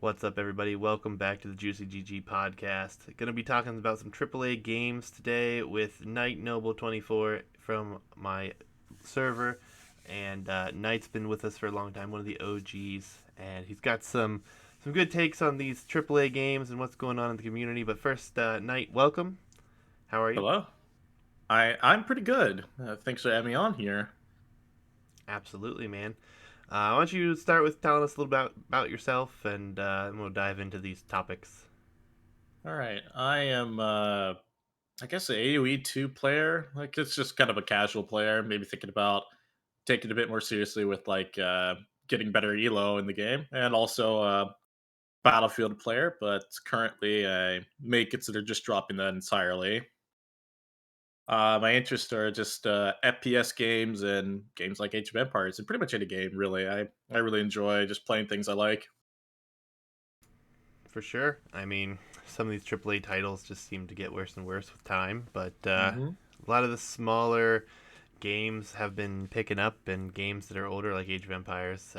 What's up, everybody? Welcome back to the Juicy GG podcast. Going to be talking about some AAA games today with Knight Noble 24 from my server, and Knight's been with us for a long time, one of the OGs, and he's got some good takes on these AAA games and what's going on in the community. But first, Knight, welcome. How are you? Hello. I'm pretty good. Thanks for having me on here. Absolutely, man. Why don't you start with telling us a little about yourself, and we'll dive into these topics. All right. I am I guess an AoE 2 player. Like it's just kind of a casual player, maybe thinking about taking it a bit more seriously with getting better elo in the game and also Battlefield player, but currently I may consider just dropping that entirely. My interests are just FPS games and games like Age of Empires and pretty much any game really. I really enjoy just playing things I like. For sure. I mean, some of these AAA titles just seem to get worse and worse with time, but hmm a lot of the smaller games have been picking up, and games that are older, like Age of Empires.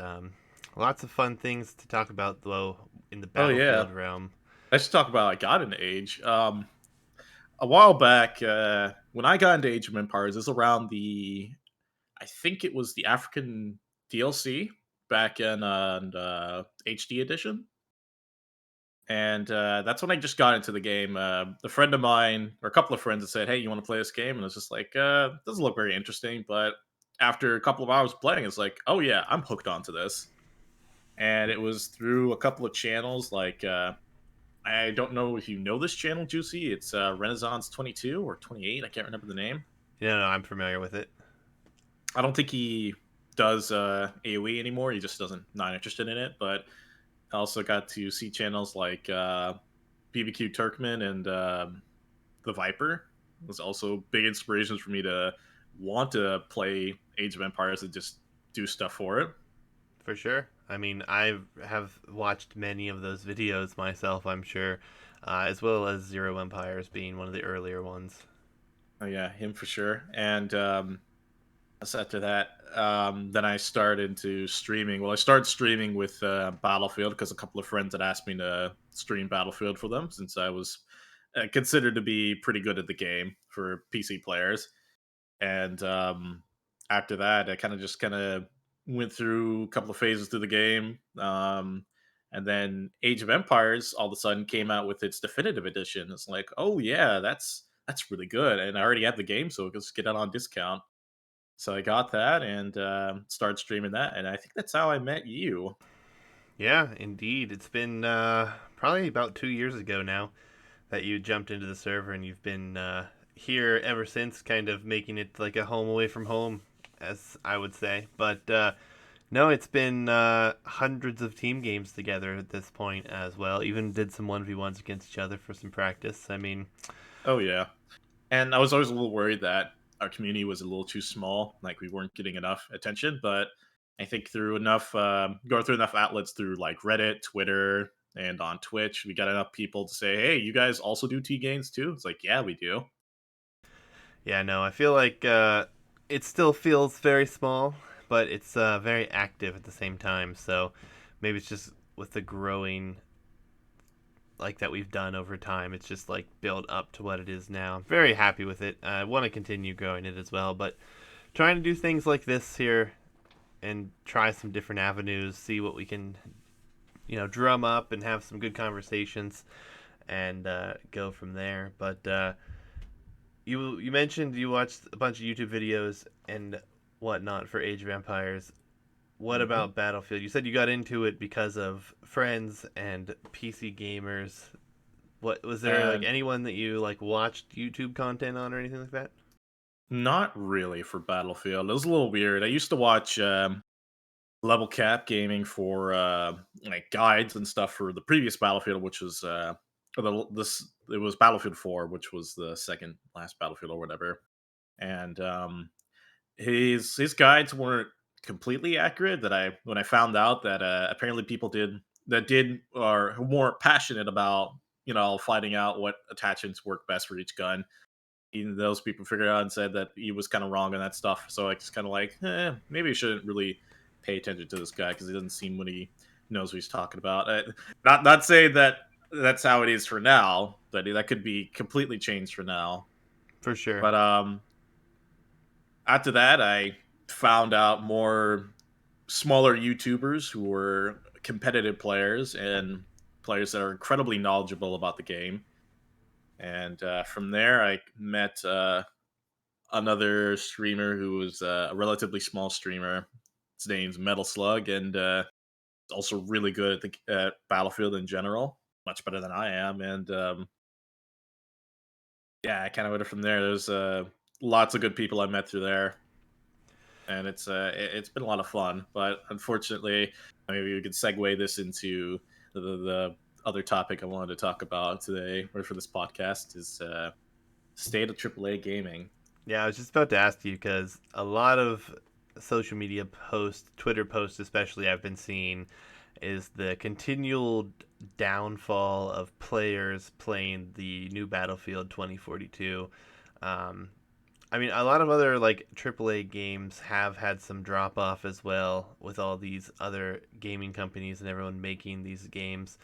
Lots of fun things to talk about, though, in the Oh yeah. Battlefield realm. I should talk about I got into Age. A while back, when I got into Age of Empires, is around I think it was the African DLC back in HD edition, and that's when I just got into the game. A friend of mine, or a couple of friends, had said, "Hey, you want to play this game?" And I was just like, "Doesn't look very interesting." But after a couple of hours playing, it's like, "Oh yeah, I'm hooked onto this." And it was through a couple of channels like I don't know if you know this channel, Juicy. It's Renaissance 22 or 28. I can't remember the name. No, I'm familiar with it. I don't think he does AoE anymore. He just doesn't not interested in it. But I also got to see channels like BBQ Turkman and the Viper. It was also big inspirations for me to want to play Age of Empires and just do stuff for it. For sure. I mean, I have watched many of those videos myself, I'm sure, as well as Zero Empires being one of the earlier ones. Oh yeah, him for sure. And so after that, then I started into streaming. Well, I started streaming with Battlefield because a couple of friends had asked me to stream Battlefield for them since I was considered to be pretty good at the game for PC players. And after that, I kind of went through a couple of phases through the game. And then Age of Empires all of a sudden came out with its definitive edition. It's like, oh yeah, that's really good. And I already have the game, so let's get it on discount. So I got that and started streaming that, and I think that's how I met you. Yeah, indeed. It's been probably about 2 years ago now that you jumped into the server, and you've been here ever since, kind of making it like a home away from home, as I would say. But no, it's been hundreds of team games together at this point as well. Even did some 1v1s against each other for some practice. I mean, Oh yeah, and I was always a little worried that our community was a little too small, like we weren't getting enough attention. But I think through enough, going through enough outlets through like Reddit, Twitter, and on Twitch, we got enough people to say, "Hey, you guys also do T games too?" It's like, yeah, we do. yeah, no, I feel like it still feels very small, but it's very active at the same time. So maybe it's just with the growing like that we've done over time. It's just like built up to what it is now. I'm very happy with it. I want to continue growing it as well, but trying to do things like this here and try some different avenues, see what we can, drum up and have some good conversations and go from there. But you mentioned you watched a bunch of YouTube videos and whatnot for Age of Empires. What hmm about Battlefield? You said you got into it because of friends and PC gamers. What was there like And anyone that you like watched YouTube content on or anything like that? not really for Battlefield. It was a little weird. I used to watch level cap gaming for like guides and stuff for the previous Battlefield, which was or this it was Battlefield 4, which was the second last Battlefield or whatever. And his guides weren't completely accurate. That I when I found out that apparently people did or who more passionate about finding out what attachments work best for each gun. Even those people figured out and said that he was kind of wrong on that stuff. So I just kind of like, maybe I shouldn't really pay attention to this guy because he doesn't seem knows what he's talking about. Not saying that that's how it is for now, but that could be completely changed for now. For sure. But after that, I found out more smaller YouTubers who were competitive players and players that are incredibly knowledgeable about the game. And from there, I met another streamer who was a relatively small streamer. His name's Metal Slug, and also really good at the Battlefield in general, much better than I am. And yeah, I kind of went from there. There's lots of good people I met through there, and it's been a lot of fun. But unfortunately, maybe we could segue this into the other topic I wanted to talk about today, or for this podcast, is state of AAA gaming. Yeah, I was just about to ask you because a lot of social media posts, Twitter posts especially, I've been seeing is the continual downfall of players playing the new Battlefield 2042. Um, I mean, a lot of other like AAA games have had some drop off as well with all these other gaming companies and everyone making these games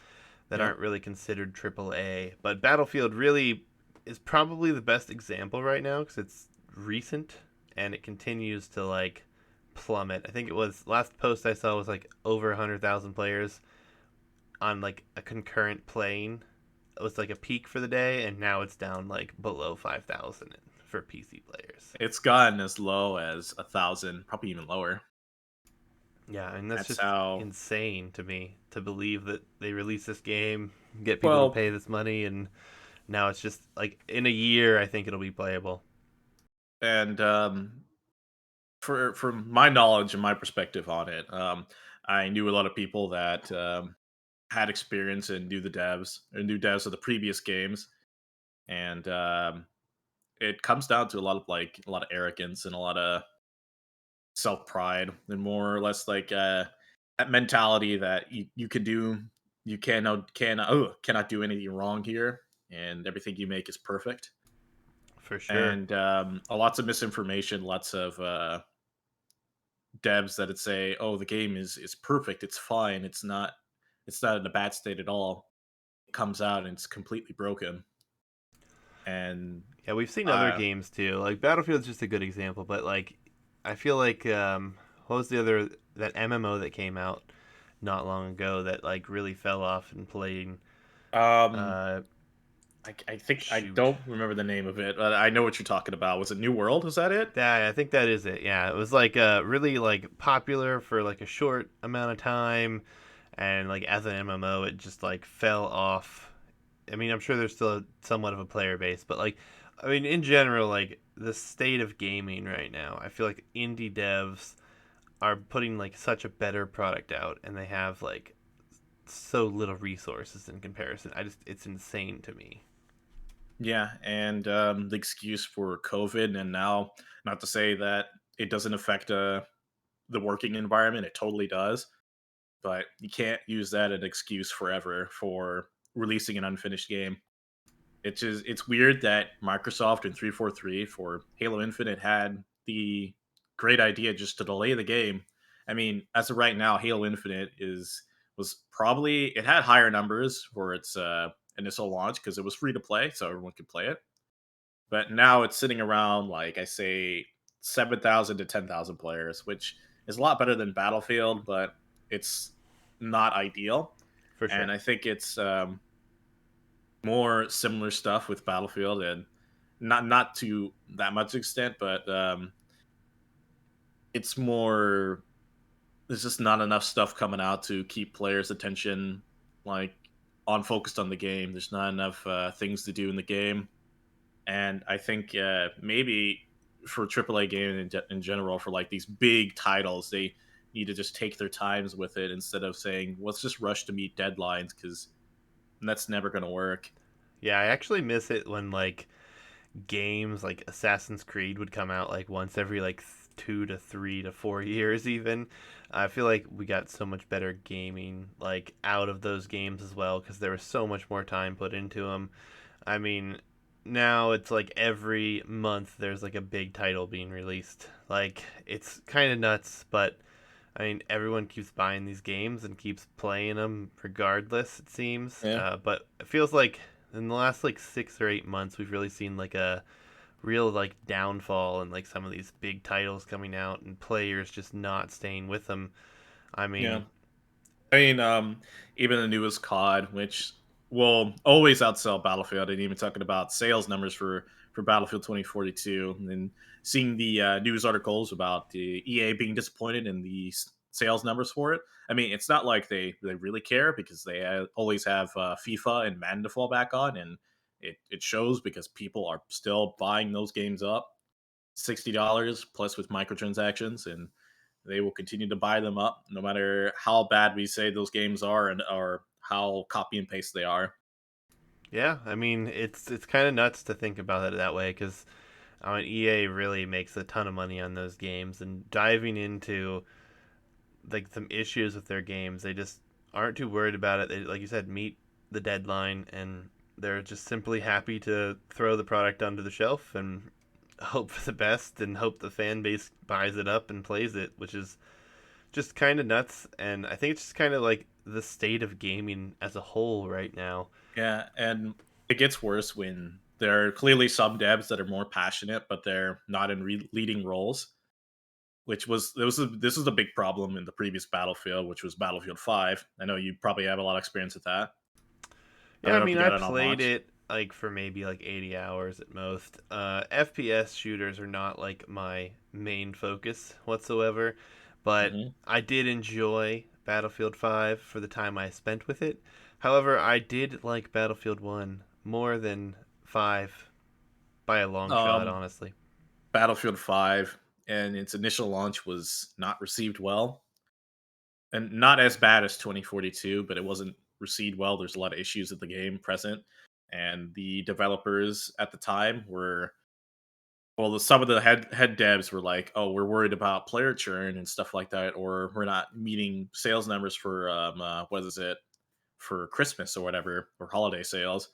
that Yep. aren't really considered AAA. But Battlefield really is probably the best example right now because it's recent and it continues to like plummet. I think it was last post I saw was like over 100,000 players on like a concurrent playing. It was like a peak for the day, and now it's down like below 5,000 for PC players. It's gotten as low as 1,000, probably even lower. Yeah, and that's That's just how. insane to me to believe that they release this game, get people to Well, pay this money, and now it's just like in a year, I think it'll be playable. and for my knowledge and my perspective on it, I knew a lot of people that had experience and knew devs of the previous games, and it comes down to a lot of arrogance and a lot of self pride, and more or less like that mentality that you can do, cannot do anything wrong here, and everything you make is perfect. For sure. And lots of misinformation, lots of devs that would say, "Oh, the game is perfect. It's fine. It's not in a bad state at all." It comes out and it's completely broken. And Yeah, we've seen other uh, games too. Like Battlefield's just a good example, but like I feel like what was the other that MMO that came out not long ago that like really fell off and playing um, uh I think I shoot. don't remember the name of it, but I know what you're talking about. Was it New World? Is that it? Yeah, I think that is it. Yeah, it was like really like popular for like a short amount of time, and like as an MMO, it just like fell off. I mean, I'm sure there's still somewhat of a player base, but like, I mean, in general, like the state of gaming right now, I feel like indie devs are putting like such a better product out, and they have like so little resources in comparison. It's insane to me. Yeah, and the excuse for COVID, and now, not to say that it doesn't affect the working environment, it totally does, but you can't use that as an excuse forever for releasing an unfinished game. It's weird that Microsoft and 343 for Halo Infinite had the great idea just to delay the game. I mean, as of right now, Halo Infinite is was probably it had higher numbers for its initial launch because it was free to play, so everyone could play it. But now it's sitting around like I say 7,000 to 10,000 players, which is a lot better than Battlefield, but it's not ideal. For And sure. I think it's more similar stuff with Battlefield, and not to that much extent, but it's more. There's just not enough stuff coming out to keep players' attention like on focused on the game. There's not enough things to do in the game, and I think maybe for AAA gaming in general, for like these big titles, they need to just take their times with it instead of saying let's just rush to meet deadlines because that's never going to work. Yeah, I actually miss it when like games like Assassin's Creed would come out like once every like 2 to 3 to 4 years even. I feel like we got so much better gaming like out of those games as well because there was so much more time put into them. I mean, now it's like every month there's like a big title being released. Like it's kind of nuts, but I mean, everyone keeps buying these games and keeps playing them regardless, it seems. Yeah. But it feels like in the last like 6 or 8 months, we've really seen like a real like downfall in like some of these big titles coming out and players just not staying with them. I Yeah. mean, I mean, even the newest COD, which will always outsell Battlefield, and even talking about sales numbers for Battlefield 2042, and then seeing the news articles about the EA being disappointed in the sales numbers for it. I mean, it's not like they really care because they always have FIFA and Madden to fall back on, and it shows because people are still buying those games up. $60 plus with microtransactions, and they will continue to buy them up no matter how bad we say those games are and or how copy and paste they are. yeah, I mean, it's kind of nuts to think about it that way because I mean, EA really makes a ton of money on those games, and diving into like some issues with their games, they just aren't too worried about it. They, like you said, meet the deadline, and they're just simply happy to throw the product onto the shelf and hope for the best and hope the fan base buys it up and plays it, which is just kind of nuts. And I think it's just kind of like the state of gaming as a whole right now. Yeah, and it gets worse when there are clearly some devs that are more passionate, but they're not in leading roles. Which was this was a big problem in the previous Battlefield, which was Battlefield 5. I know you probably have a lot of experience with that. I Yeah, don't I know if mean, you I got it on played launch. it like for maybe like 80 hours at most. FPS shooters are not like my main focus whatsoever, but Hmm. I did enjoy Battlefield 5 for the time I spent with it. However, I did like Battlefield 1 more than 5 by a long shot, Um, honestly. Battlefield 5 and its initial launch was not received well, and not as bad as 2042, but it wasn't received well. There's a lot of issues with the game present, and the developers at the time were well. Some of the head devs were like, "Oh, we're worried about player churn and stuff like that, or we're not meeting sales numbers for what is it for Christmas or whatever or holiday sales."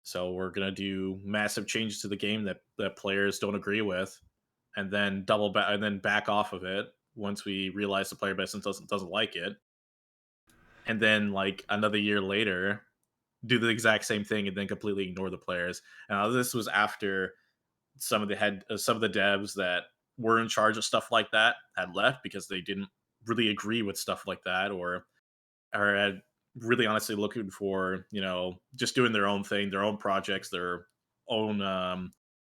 So we're gonna do massive changes to the game that players don't agree with, and then double back and then back off of it once we realize the player base doesn't like it, and then like another year later do the exact same thing and then completely ignore the players. Now this was after some of the devs that were in charge of stuff like that had left because they didn't really agree with stuff like that, or had really honestly looking for just doing their own thing, their own projects, their own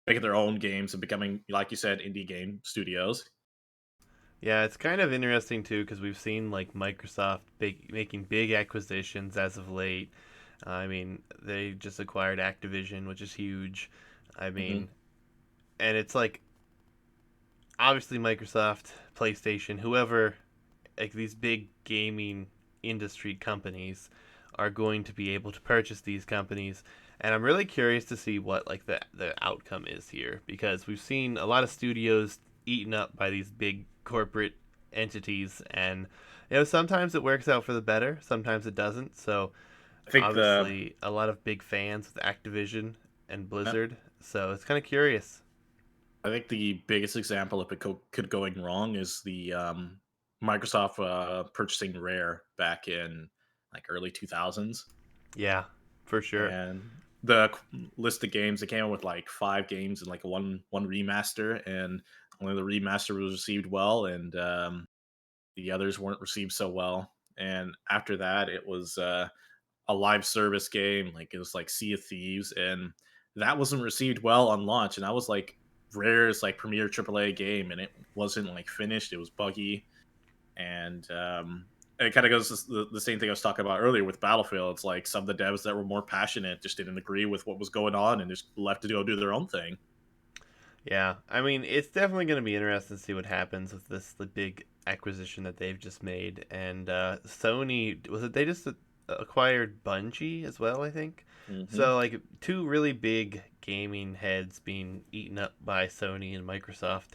making their own games and becoming, like you said, indie game studios. Yeah, it's kind of interesting too because we've seen like Microsoft making big acquisitions as of late. I mean, they just acquired Activision, which is huge. I Hmm. mean, and it's like obviously Microsoft, PlayStation, whoever, like these big gaming industry companies are going to be able to purchase these companies. And I'm really curious to see what like the outcome is here because we've seen a lot of studios eaten up by these big corporate entities, and sometimes it works out for the better, sometimes it doesn't. So I think the obviously a lot of big fans with Activision and uh, Blizzard, so it's kind of curious. I think the biggest example of it could going wrong is the Microsoft purchasing Rare back in like early 2000s, Yeah, for sure. and the list of games, they came out with like 5 games and like one remaster, and only the remaster was received well, and the others weren't received so well. And after that, it was a live service game, like it was like Sea of Thieves, and that wasn't received well on launch. And that was like Rare's like premier AAA game, and it wasn't like finished. It was buggy, and it kind of goes to the same thing I was talking about earlier with Battlefield. It's like some of the devs that were more passionate just didn't agree with what was going on and just left to go do their own thing. Yeah, I mean, it's definitely going to be interesting to see what happens with this the big acquisition that they've just made. And Sony, was it they just acquired Bungie as well? I think Hmm. so. Like two really big gaming heads being eaten up by Sony and Microsoft.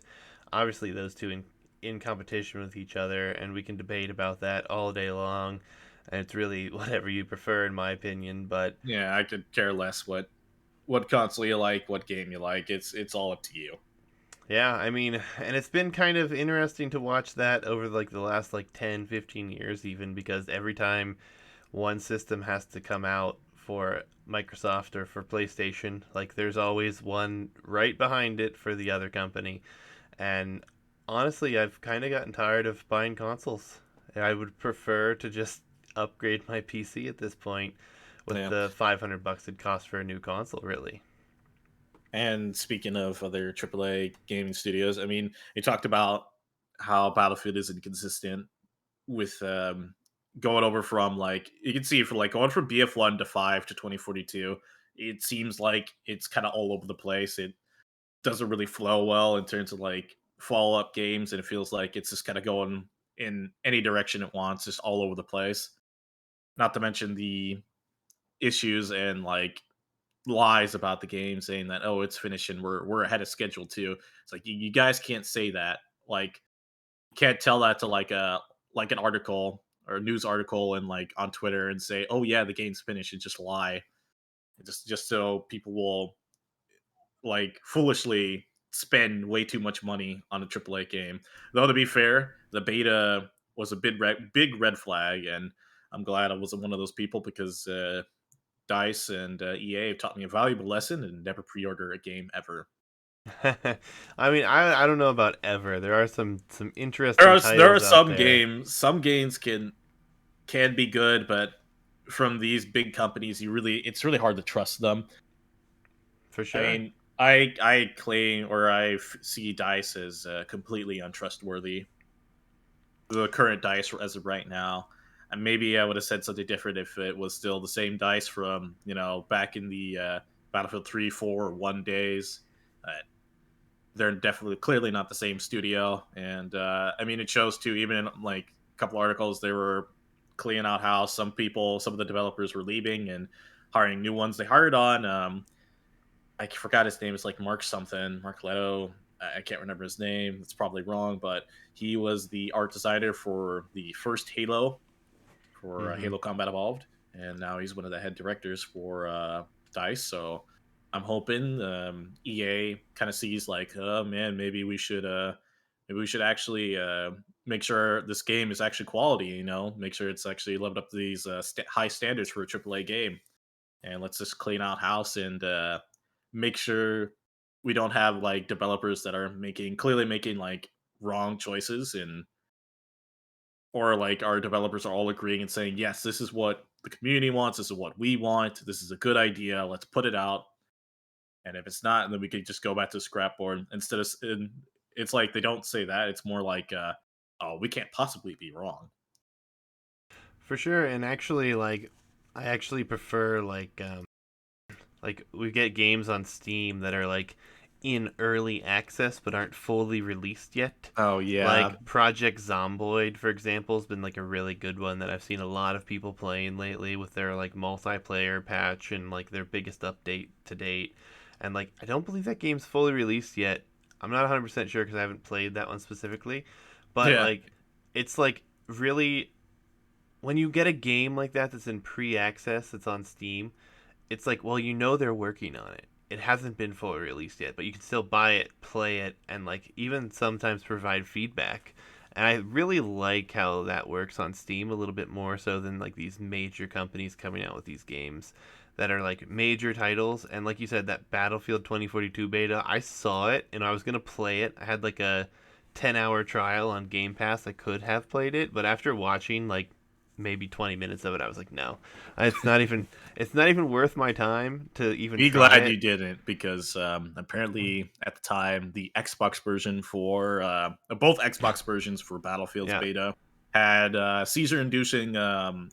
Obviously, those two in competition with each other, and we can debate about that all day long. And it's really whatever you prefer, in my opinion. But Yeah, I could care less what console you like, what game you like. It's all up to you. Yeah, I mean, and it's been kind of interesting to watch that over like the last like 10, 15 years even, because every time one system has to come out for Microsoft or for PlayStation, like there's always one right behind it for the other company. And honestly, I've kind of gotten tired of buying consoles. I would prefer to just upgrade my PC at this point with Yeah. the 500 bucks it costs for a new console, really. And speaking of other AAA gaming studios, I mean, you talked about how Battlefield is inconsistent with going over from like you can see for like going from BF1 to 5 to 2042. It seems like it's kind of all over the place. It doesn't really flow well in terms of like follow up games, and it feels like it's just kind of going in any direction it wants, just all over the place. Not to mention the issues and like lies about the game, saying that oh it's finished and we're ahead of schedule too. It's like you guys can't say that. Like you can't tell that to like an article or a news article and like on Twitter and say oh yeah the game's finished and just lie. Just so people will like foolishly spend way too much money on a AAA game. Though to be fair, the beta was a big red flag, and I'm glad I wasn't one of those people because Dice and EA have taught me a valuable lesson and never pre-order a game ever. I mean, I don't know about ever. There are some There interesting are there are titles out some there games. Some games can be good, but from these big companies, it's really hard to trust them. for I sure. mean, I claim or see Dice as completely untrustworthy. The current Dice as of right now, and maybe I would have said something different if it was still the same Dice from back in the Battlefield 3, 4, 1 days. Uh, they're definitely clearly not the same studio, and I mean it shows too. Even in like a couple articles, they were cleaning out how some of the developers were leaving and hiring new ones. They hired on I forgot his name. It's like Mark something, Mark Leto. I can't remember his name. It's probably wrong, but he was the art designer for the first Halo for Hmm. Halo Combat Evolved, and now he's one of the head directors for Dice. So I'm hoping EA kind of sees like, oh man, maybe we should actually make sure this game is actually quality. Make sure it's actually lived up to these high standards for a AAA game, and let's just clean out house and make sure we don't have like developers that are making like wrong choices and or like our developers are all agreeing and saying yes this is what the community wants, this is what we want, this is a good idea, let's put it out. And if it's not, then we could just go back to the scrap board instead of it's like they don't say that, it's more like oh we can't possibly be wrong. For sure, and actually, like, I actually prefer like we get games on Steam that are like in early access but aren't fully released yet. Oh yeah. Like Project Zomboid, for example, has been like a really good one that I've seen a lot of people playing lately with their like multiplayer patch and like their biggest update to date. And like I don't believe that game's fully released yet. I'm not 100% sure because I haven't played that one specifically, but Yeah. like it's like really when you get a game like that that's in pre-access that's on Steam, it's like, well, you know they're working on it. It hasn't been fully released yet, but you can still buy it, play it, and like even sometimes provide feedback. And I really like how that works on Steam a little bit more so than like these major companies coming out with these games that are like major titles. And like you said, that Battlefield 2042 beta, I saw it and I was gonna play it. I had like a 10-hour trial on Game Pass. I could have played it, but after watching like maybe 20 minutes of it, I was like, no, it's not even worth my time to even Be try glad you it. didn't, because apparently at the time the Xbox version for both Xbox versions for Battlefield's Yeah, beta had seizure-inducing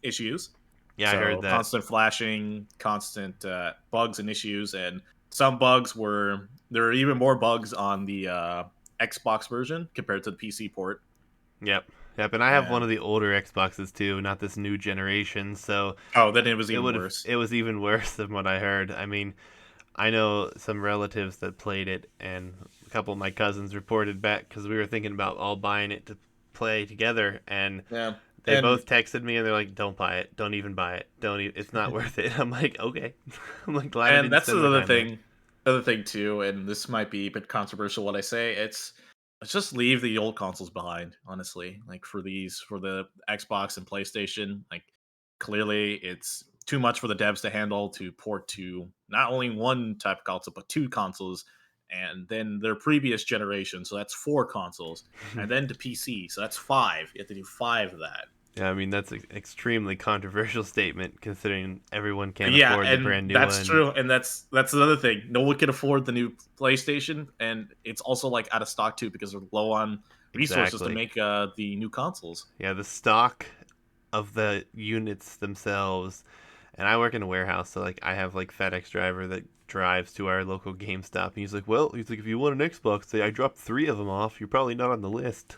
issues. yeah, I heard So that. constant flashing, constant bugs and issues, and some bugs were there are even more bugs on the Xbox version compared to the PC port. Yep, yep, and I have one And of the older Xboxes too, not this new generation, so oh, then it was even worse. it was even worse than what I heard. I mean, I know some relatives that played it, and a couple of my cousins reported back because we were thinking about all buying it to play together, and Yeah, they and both texted me and they're like, "Don't buy it. Don't even buy it. Don't. It's not worth it." I'm like, "Okay." I'm like glad I and didn't that's spend my another time there. thing. other thing too, and this might be a bit controversial what I say, it's let's just leave the old consoles behind, honestly. Like for the Xbox and PlayStation, like clearly it's too much for the devs to handle to port to not only one type of console, but two consoles, and then their previous generation, so that's four consoles, and then to PC, so that's five. You have to do five of that. Yeah, I mean that's an extremely controversial statement considering everyone can't Yeah, afford the and brand new that's one. true, and that's another thing. No one can afford the new PlayStation, and it's also like out of stock too because they're low on resources to Exactly. make the new consoles. Yeah, the stock of the units themselves. And I work in a warehouse, so like I have like FedEx driver that drives to our local GameStop, and he's like, "Well, he's like, if you want an Xbox, say I dropped 3 of them off. You're probably not on the list."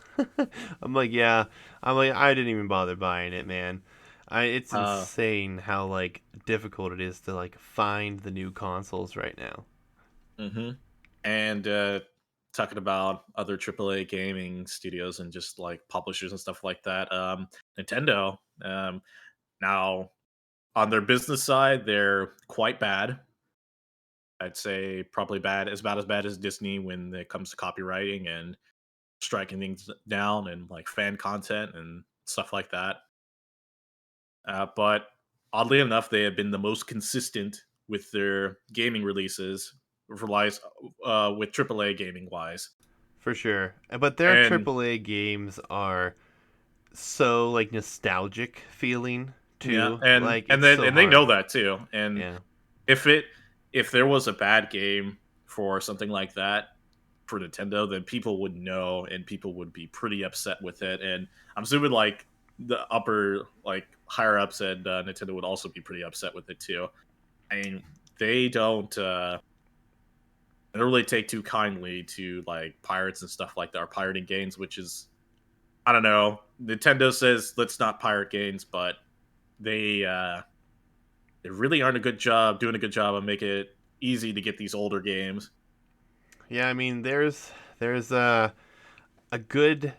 I'm like, "Yeah." I'm like, I didn't even bother buying it, man. It's Uh, insane how like difficult it is to like find the new consoles right now. hmm and talking about other AAA gaming studios and just like publishers and stuff like that. Nintendo. Now on their business side, they're quite bad. I'd say probably bad, as about as bad as Disney when it comes to copywriting and striking things down and like fan content and stuff like that. But oddly enough, they have been the most consistent with their gaming releases, relies with AAA gaming wise. For sure. But their And AAA games are so like nostalgic feeling yeah, too. Like and it's then so and they know hard. that too. And Yeah. if it if there was a bad game for something like that for Nintendo, then people would know and people would be pretty upset with it. And I'm assuming like the upper like higher ups at Nintendo would also be pretty upset with it too. I mean, they don't really take too kindly to like pirates and stuff like that, or pirating games, which is I don't know. Nintendo says let's not pirate games, but they uh they really aren't a good job doing a good job of making it easy to get these older games. Yeah, I mean there's a good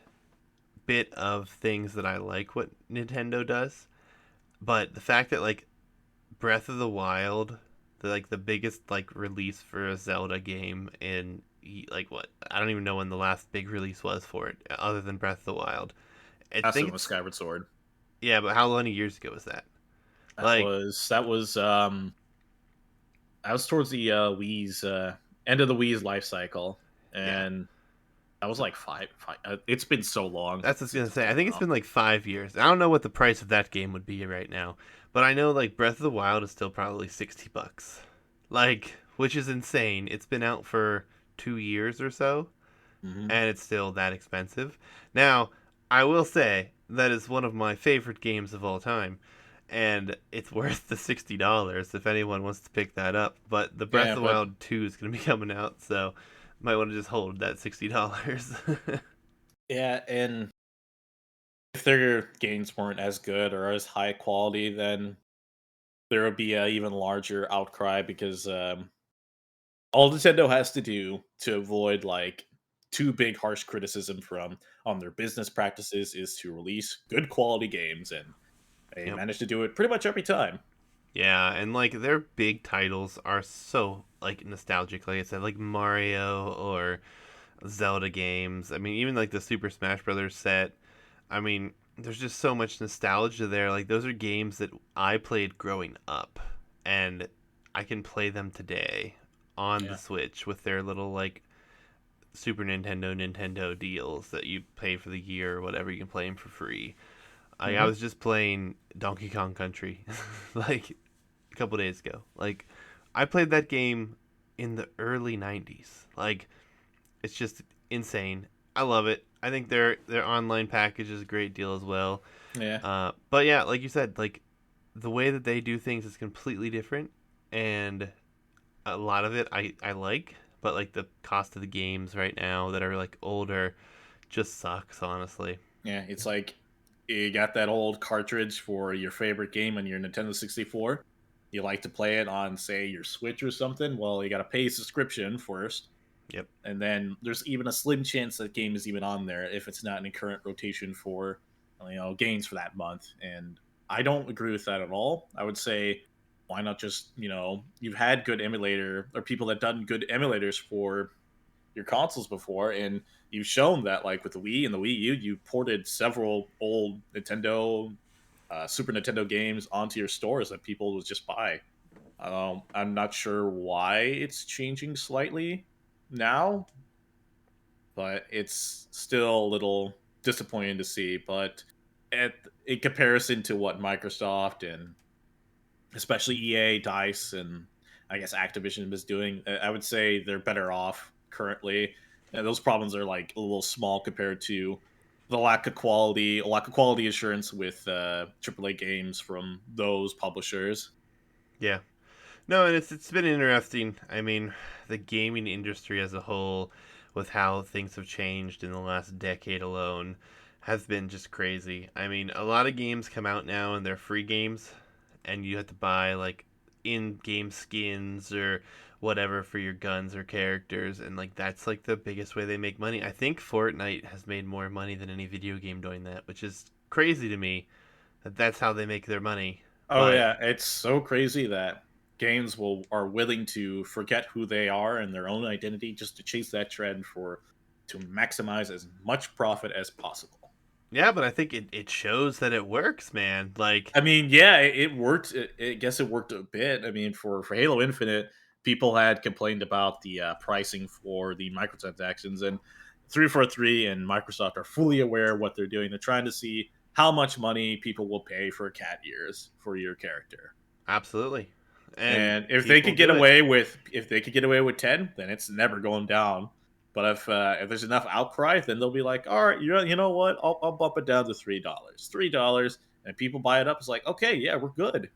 bit of things that I like what Nintendo does, but the fact that like Breath of the Wild, the biggest like release for a Zelda game in like what I don't even know when the last big release was for it other than Breath of the Wild. I That's think with it's Skyward Sword. yeah, but how many years ago was that? Like That was towards the Wii's end of the Wii's life cycle, yeah, and that was like five. It's been so long that's what I was since gonna it's say. I come think it's out. been like 5 years. I don't know what the price of that game would be right now, but I know like Breath of the Wild is still probably $60, like which is insane. It's been out for 2 years or so, Hmm and it's still that expensive. Now, I will say that is one of my favorite games of all time, and it's worth the $60 if anyone wants to pick that up. But the Breath of Yeah, the but Wild 2 is going to be coming out, so might want to just hold that $60. yeah, and if their games weren't as good or as high quality, then there would be an even larger outcry because all Nintendo has to do to avoid like too big harsh criticism from on their business practices is to release good quality games, and they Yep. manage to do it pretty much every time. Yeah, and like their big titles are so like nostalgic, like I said, like Mario or Zelda games. I mean, even like the Super Smash Brothers set. I mean, there's just so much nostalgia there. Like those are games that I played growing up, and I can play them today on the Yeah. Switch with their little like Super Nintendo deals that you pay for the year or whatever. You can play them for free. I hmm was just playing Donkey Kong Country like a couple days ago. Like I played that game in the early '90s. Like it's just insane. I love it. I think their online package is a great deal as well. Yeah. But yeah, like you said, like the way that they do things is completely different, and a lot of it I like. But like the cost of the games right now that are like older just sucks, honestly. Yeah. It's like you got that old cartridge for your favorite game on your Nintendo 64. You like to play it on, say, your Switch or something. Well, you got to pay a subscription first. Yep. And then there's even a slim chance that game is even on there if it's not in current rotation for games for that month. And I don't agree with that at all. I would say why not just, you've had good emulator or people that done good emulators for your consoles before, and you've shown that like with the Wii and the Wii U, you ported several old Nintendo, Super Nintendo games onto your stores that people would just buy. I'm not sure why it's changing slightly now, but it's still a little disappointing to see. But at, in comparison to what Microsoft and especially EA, Dice, and I guess Activision is doing, I would say they're better off currently. And those problems are like a little small compared to the lack of quality assurance with AAA games from those publishers. Yeah. No, and it's been interesting. I mean, the gaming industry as a whole, with how things have changed in the last decade alone, has been just crazy. I mean, a lot of games come out now and they're free games, and you have to buy like in-game skins or whatever for your guns or characters, and like that's like the biggest way they make money. I think Fortnite has made more money than any video game doing that, which is crazy to me that that's how they make their money. Oh But yeah, it's so crazy that games will are willing to forget who they are and their own identity just to chase that trend for to maximize as much profit as possible. yeah, but I think it shows that it works, man. Like, I mean, yeah, it worked. I guess it worked a bit. I mean, for Halo Infinite, people had complained about the pricing for the microtransactions, and 343 and Microsoft are fully aware of what they're doing. They're trying to see how much money people will pay for cat ears for your character. absolutely. And And if they people could get do it. away with 10, then it's never going down. But if there's enough outcry, then they'll be like, all right, you know what? I'll bump it down to $3. $3, and people buy it up. It's like, okay, yeah, we're good.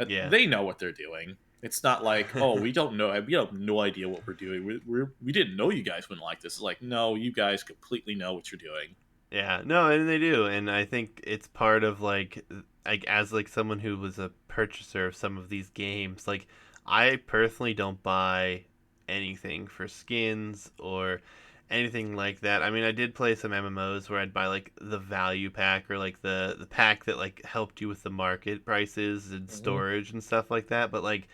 Yeah. They know what they're doing. It's not like, oh, we don't know. We have no idea what we're doing. We didn't know you guys wouldn't like this. It's like, no, you guys completely know what you're doing. Yeah. No, and they do. And I think it's part of like as like someone who was a purchaser of some of these games, like I personally don't buy anything for skins or anything like that. I mean, I did play some MMOs where I'd buy like the value pack or like the pack that like helped you with the market prices and Mhm. storage and stuff like that, but like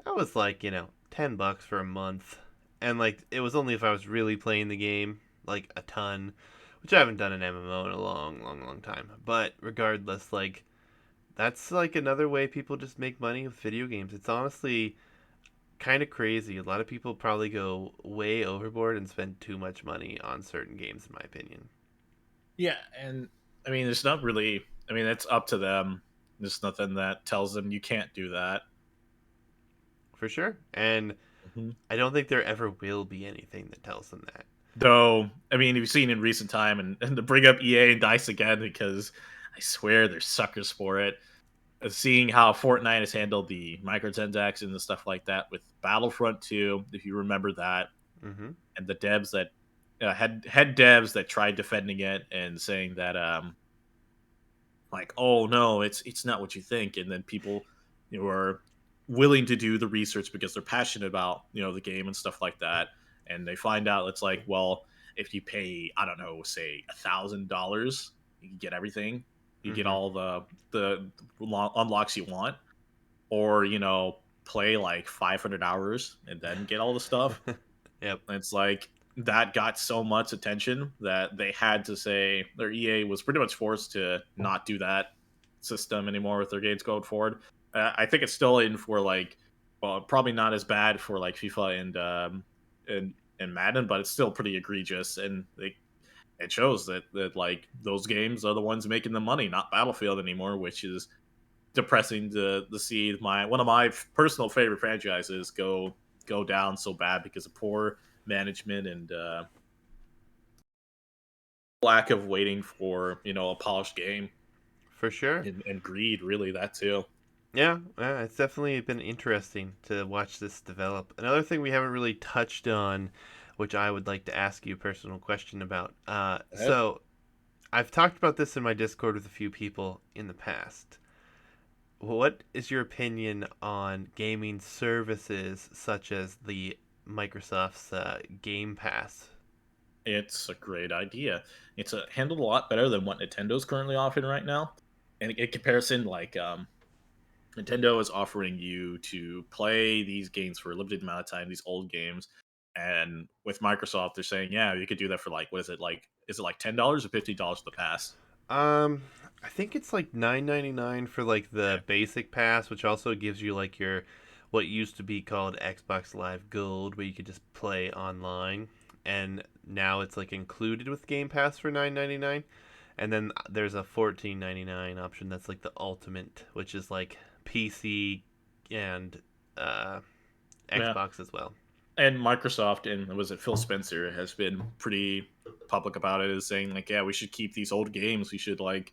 that was like, $10 for a month. And like it was only if I was really playing the game like a ton, which I haven't done an MMO in a long, long, long time. But regardless, like that's like another way people just make money with video games. It's honestly kind of crazy. A lot of people probably go way overboard and spend too much money on certain games, in my opinion. Yeah, and I mean, it's not really. I mean, it's up to them. There's nothing that tells them you can't do that. For sure. And Mhm. I don't think there ever will be anything that tells them that. Though, I mean, you've seen in recent time, and to bring up EA and Dice again, because I swear they're suckers for it. Seeing how Fortnite has handled the microtransactions and stuff like that with Battlefront 2, if you remember that, Mm-hmm. and the devs that had devs that tried defending it and saying that like, oh no, it's not what you think, and then people are willing to do the research because they're passionate about the game and stuff like that, and they find out it's like, well, if you pay, I don't know, say $1,000, you can get everything, you get Mm-hmm. all the unlocks you want, or play like 500 hours and then get all the stuff. Yep. And it's like that got so much attention that they had to say, their EA was pretty much forced to not do that system anymore with their games going forward. I think it's still in for like, well, probably not as bad for like FIFA and Madden, but it's still pretty egregious, and it shows that like those games are the ones making the money, not Battlefield anymore, which is depressing to see my one of my personal favorite franchises go down so bad because of poor management and lack of waiting for a polished game, For sure. and greed, really, that too. Yeah, it's definitely been interesting to watch this develop. Another thing we haven't really touched on, which I would like to ask you a personal question about. Ahead. So I've talked about this in my Discord with a few people in the past. What is your opinion on gaming services such as the Microsoft's Game Pass? It's a great idea. It's handled a lot better than what Nintendo's currently offering right now. And in comparison, like Nintendo is offering you to play these games for a limited amount of time, these old games. And with Microsoft, they're saying, yeah, you could do that for like, what is it like? Is it like $10 or $15 for the pass? Um, I think it's like 9.99 for like Yeah, the basic pass, which also gives you like your what used to be called Xbox Live Gold, where you could just play online, and now it's like included with Game Pass for 9.99. And then there's a 14.99 option that's like the ultimate, which is like PC and uh, yeah. Xbox as well. And Microsoft and was it Phil Spencer has been pretty public about it, is saying like, yeah, we should keep these old games. We should like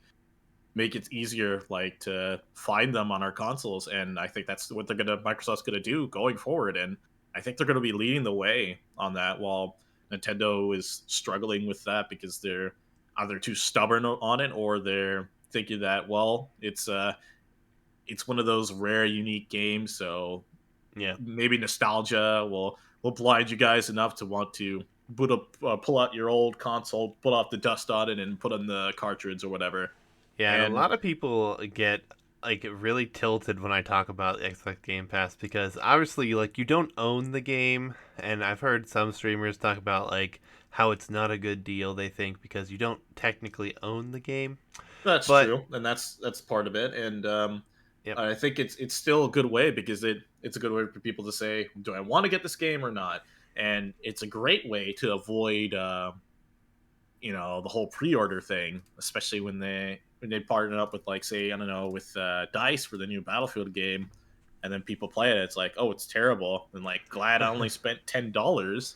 make it easier like to find them on our consoles, and I think that's what Microsoft's gonna do going forward, and I think they're gonna be leading the way on that, while Nintendo is struggling with that because they're either too stubborn on it, or they're thinking that, well, it's one of those rare unique games, so Yeah. maybe nostalgia will blind you guys enough to want to pull out your old console, pull off the dust on it, and put in the cartridge or whatever. Yeah, and a And lot of people get like really tilted when I talk about Xbox Game Pass because obviously like you don't own the game, and I've heard some streamers talk about like how it's not a good deal they think because you don't technically own the game. that's But true, and that's part of it. And yep. I think it's still a good way because it's a good way for people to say, do I want to get this game or not? And it's a great way to avoid the whole pre-order thing, especially when they partner up with, like, say, I don't know, with Dice for the new Battlefield game, and then people play it. It's like, oh, it's terrible, and like, glad I only spent $10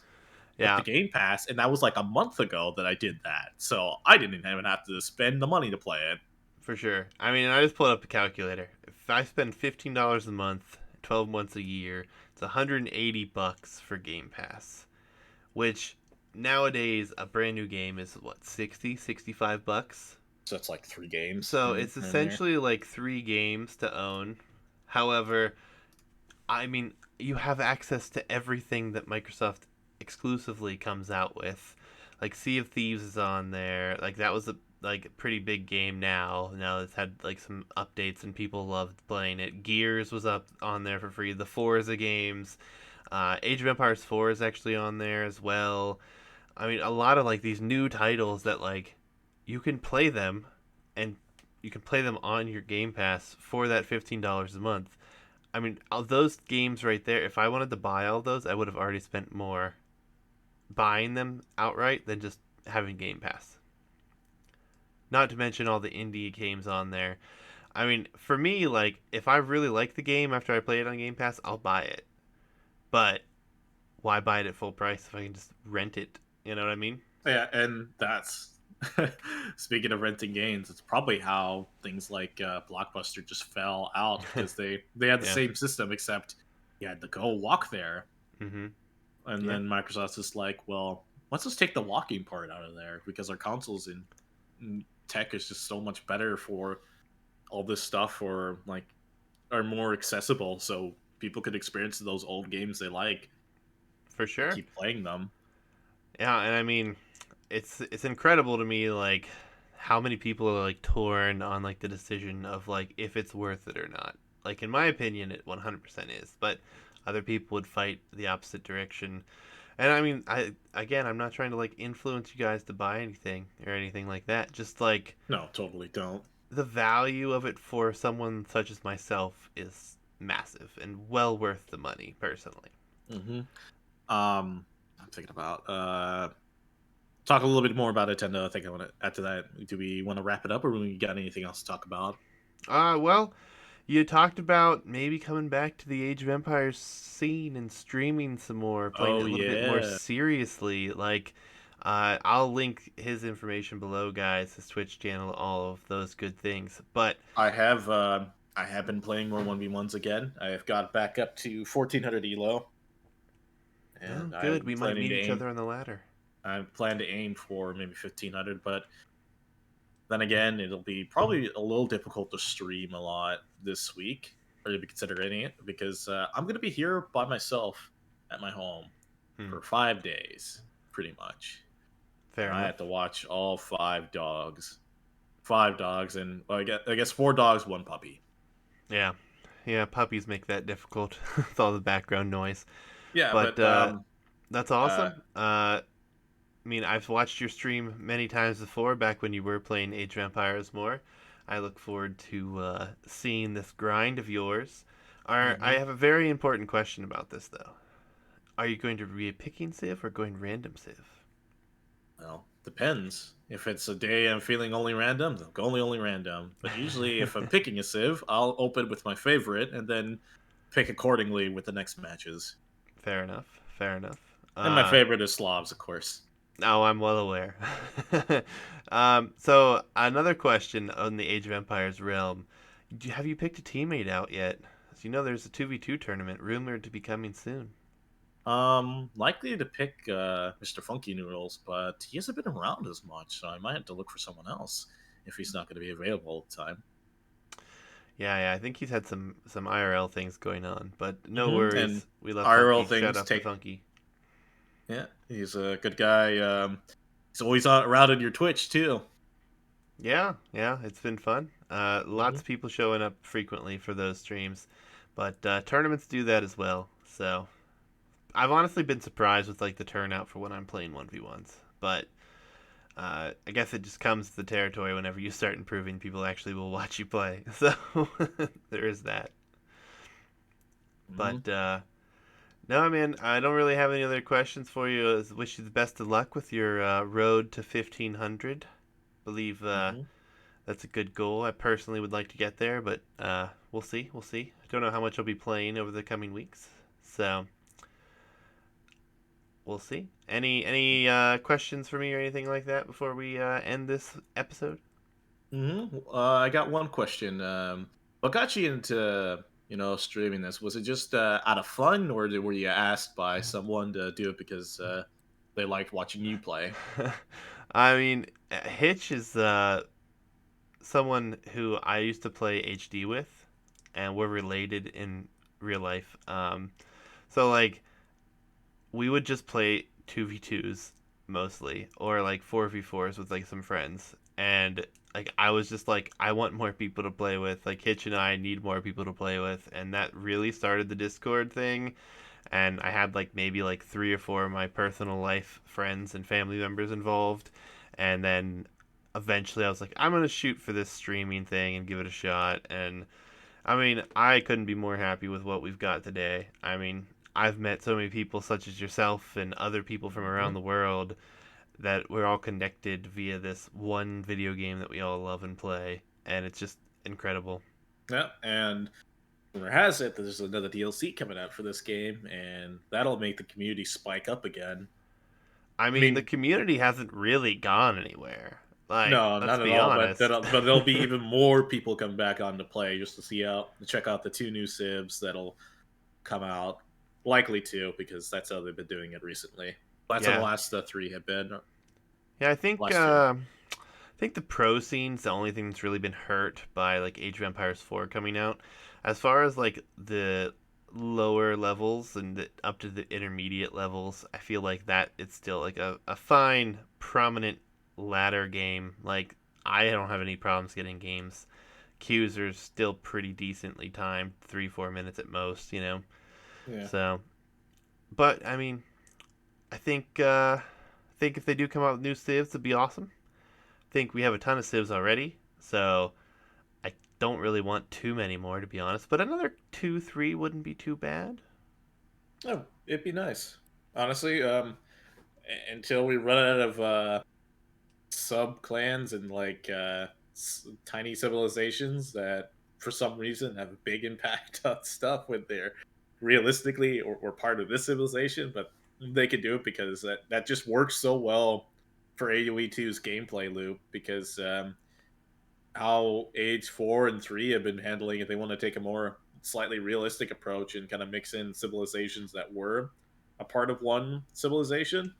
with the Yeah, Game Pass, and that was like a month ago that I did that, so I didn't even have to spend the money to play it. for sure. I mean, I just pulled up a calculator. If I spend $15 a month, 12 months a year, it's $180 for Game Pass, which nowadays a brand new game is what, 60, 65 bucks. So it's like 3 games So it's in there. essentially like 3 games to own. However, I mean, you have access to everything that Microsoft exclusively comes out with. Like Sea of Thieves is on there. Like that was a like pretty big game now. Now it's had like some updates and people loved playing it. Gears was up on there for free. The Forza games, Age of Empires 4 is actually on there as well. I mean, a lot of like these new titles that like you can play them, and you can play them on your Game Pass for that $15 a month. I mean, all those games right there, if I wanted to buy all those, I would have already spent more buying them outright than just having Game Pass. Not to mention all the indie games on there. I mean, for me, like, if I really like the game after I play it on Game Pass, I'll buy it. But why buy it at full price if I can just rent it? You know what I mean? Yeah, and that's speaking of renting games, it's probably how things like Blockbuster just fell out, because they had the Yeah. same system, except you had to go walk there. Mm-hmm. And Yeah. then Microsoft's just like, well, let's just take the walking part out of there, because our consoles and tech is just so much better for all this stuff, or like are more accessible, so people could experience those old games they like For and sure. keep playing them. Yeah, and I mean, it's incredible to me like how many people are like torn on like the decision of like if it's worth it or not. Like in my opinion, it 100% is, but other people would fight the opposite direction. And I mean, I'm not trying to like influence you guys to buy anything or anything like that. Just like No, totally don't. the value of it for someone such as myself is massive and well worth the money personally. hmm I'm thinking about talk a little bit more about Nintendo. I think I want to add to that. Do we want to wrap it up, or we got anything else to talk about? Well, you talked about maybe coming back to the Age of Empires scene and streaming some more, playing it Oh a little bit more yeah, seriously. Like, I'll link his information below, guys, his Twitch channel, all of those good things. But, I have been playing more 1v1s again. I have got back up to 1400 elo, oh, and good, we might meet each other on the ladder. I plan to aim for maybe 1500, but then again, it'll be probably a little difficult to stream a lot this week, or to be considering it, because I'm going to be here by myself at my home Hmm, for 5 days, pretty much. fair And I enough. have to watch all 5 dogs. 5 dogs, and well, I guess 4 dogs, one puppy. Yeah. Yeah, puppies make that difficult with all the background noise. Yeah, But but that's uh, awesome. I mean, I've watched your stream many times before, back when you were playing Age of Empires more. I look forward to seeing this grind of yours. I mhm. have a very important question about this, though. Are you going to be a picking civ or going random civ? Well, depends. If it's a day I'm feeling only random, then go only random. But usually, if I'm picking a civ, I'll open with my favorite and then pick accordingly with the next matches. Fair enough. Fair enough. And my favorite is Slavs, of course. Oh, I'm well aware. So another question on the Age of Empires realm: have you picked a teammate out yet? As you know, there's a 2v2 tournament rumored to be coming soon. Likely to pick Mr. Funky Noodles, but he hasn't been around as much, so I might have to look for someone else if he's not going to be available all the time. Yeah, I think he's had some IRL things going on, but no And worries. We love IRL Funky. Shout things out to take. Funky. Yeah, he's a good guy. He's always around on your Twitch too. Yeah, it's been fun. Lots Hmm. of people showing up frequently for those streams, but tournaments do that as well. So I've honestly been surprised with like the turnout for when I'm playing 1v1s, but I guess it just comes to the territory whenever you start improving, people actually will watch you play. So there is that. Hmm. But no, man, I don't really have any other questions for you. I wish you the best of luck with your road to 1500. Believe Hmm. that's a good goal. I personally would like to get there, but we'll see. We'll see. I don't know how much I'll be playing over the coming weeks, so we'll see. Any questions for me or anything like that before we end this episode? I got one question. What got you into streaming this? Was it just out of fun, or were you asked by someone to do it because they liked watching you play? I mean, Hitch is someone who I used to play HD with, and we're related in real life. So like we would just play 2v2s mostly, or like 4v4s with like some friends, and like I was just like, I want more people to play with. Like Hitch and I need more people to play with, and that really started the Discord thing. And I had like maybe like three or four of my personal life friends and family members involved, and then eventually I was like, I'm gonna shoot for this streaming thing and give it a shot. And I mean, I couldn't be more happy with what we've got today. I mean, I've met so many people, such as yourself and other people from around Hmm. the world, that we're all connected via this one video game that we all love and play, and it's just incredible. Yeah, and rumor has it that there's another DLC coming out for this game, and that'll make the community spike up again. I I mean, the mean, community hasn't really gone anywhere. Like, no, let's not at be all. But honest. there'll be even more people come back on to play just to check out the two new civs that'll come out. Likely to, because that's how they've been doing it recently. That's how the Yeah, last three have been yeah. I think the pro scene's the only thing that's really been hurt by like Age of Empires 4 coming out. As far as like the lower levels and up to the intermediate levels, I feel like that it's still like a fine, prominent ladder game. Like I don't have any problems getting games. Queues are still pretty decently timed, 3-4 minutes at most. Yeah. So, but I mean, I think if they do come out with new civs, it'd be awesome. I think we have a ton of civs already, so I don't really want too many more, to be honest. But another two, three wouldn't be too bad. Oh, it'd be nice. Honestly, until we run out of sub clans and like tiny civilizations that for some reason have a big impact on stuff when they're realistically or part of this civilization, but they could do it because that just works so well for AoE2's gameplay loop because how Age 4 and 3 have been handling it. They want to take a more slightly realistic approach and kind of mix in civilizations that were a part of one civilization.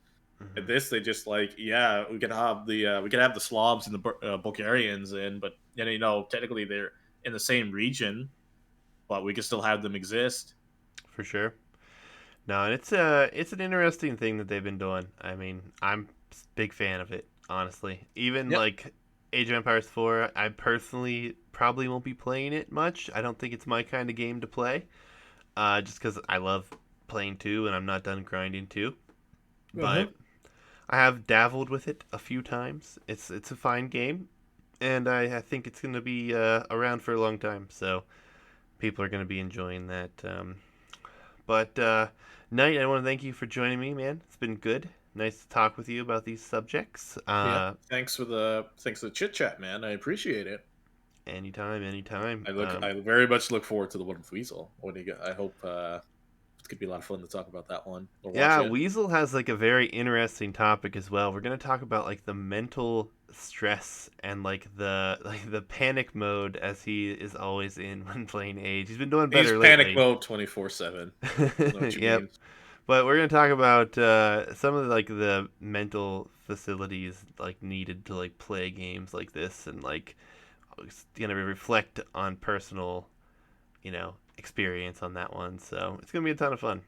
At Hmm. this, they just like, yeah, we can have the Slavs and the Bulgarians in, but technically they're in the same region, but we can still have them exist. For sure. No, and it's an interesting thing that they've been doing. I mean, I'm a big fan of it, honestly. Even Yep. like Age of Empires 4, I personally probably won't be playing it much. I don't think it's my kind of game to play, just because I love playing 2 and I'm not done grinding 2. Uh-huh. But I have dabbled with it a few times. It's a fine game, and I think it's going to be around for a long time. So people are going to be enjoying that. But Knight, I want to thank you for joining me, man. It's been good. Nice to talk with you about these subjects. Yeah. Thanks for the chit chat, man. I appreciate it. Anytime, anytime. I very much look forward to the one with Weasel. What do you got? I hope it's gonna be a lot of fun to talk about that one or watch Yeah, it. Weasel has like a very interesting topic as well. We're gonna talk about like the mental stress and like the panic mode as he is always in when playing Age. He's been doing He's better panic lately. mode 24/7. Know what you Yep. mean? But we're gonna talk about some of like the mental facilities like needed to like play games like this, and like it's gonna reflect on personal, experience on that one. So it's gonna be a ton of fun.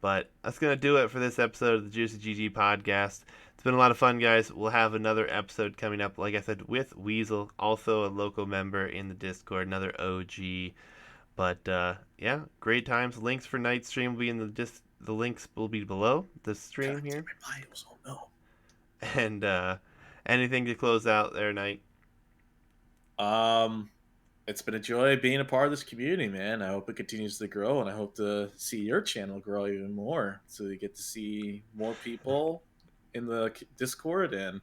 But that's going to do it for this episode of the Juicy GG podcast. It's been a lot of fun, guys. We'll have another episode coming up, like I said, with Weasel, also a local member in the Discord, another OG. But yeah, great times. Links for Night Stream will be in the links will be below the God, stream I can't here. my bios. Oh no. And anything to close out there, Night? Um, it's been a joy being a part of this community, man. I hope it continues to grow, and I hope to see your channel grow even more, so you get to see more people in the Discord and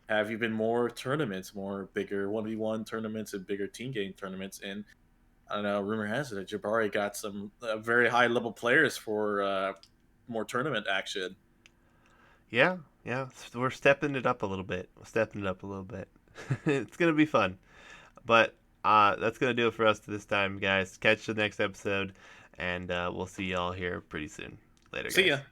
have even more tournaments, more bigger 1v1 tournaments and bigger team game tournaments. And I don't know, rumor has it that Jabari got some very high level players for more tournament action. Yeah, yeah. We're stepping it up a little bit. It's going to be fun. But that's going to do it for us this time, guys. Catch the next episode, and we'll see y'all here pretty soon. Later, See guys. ya.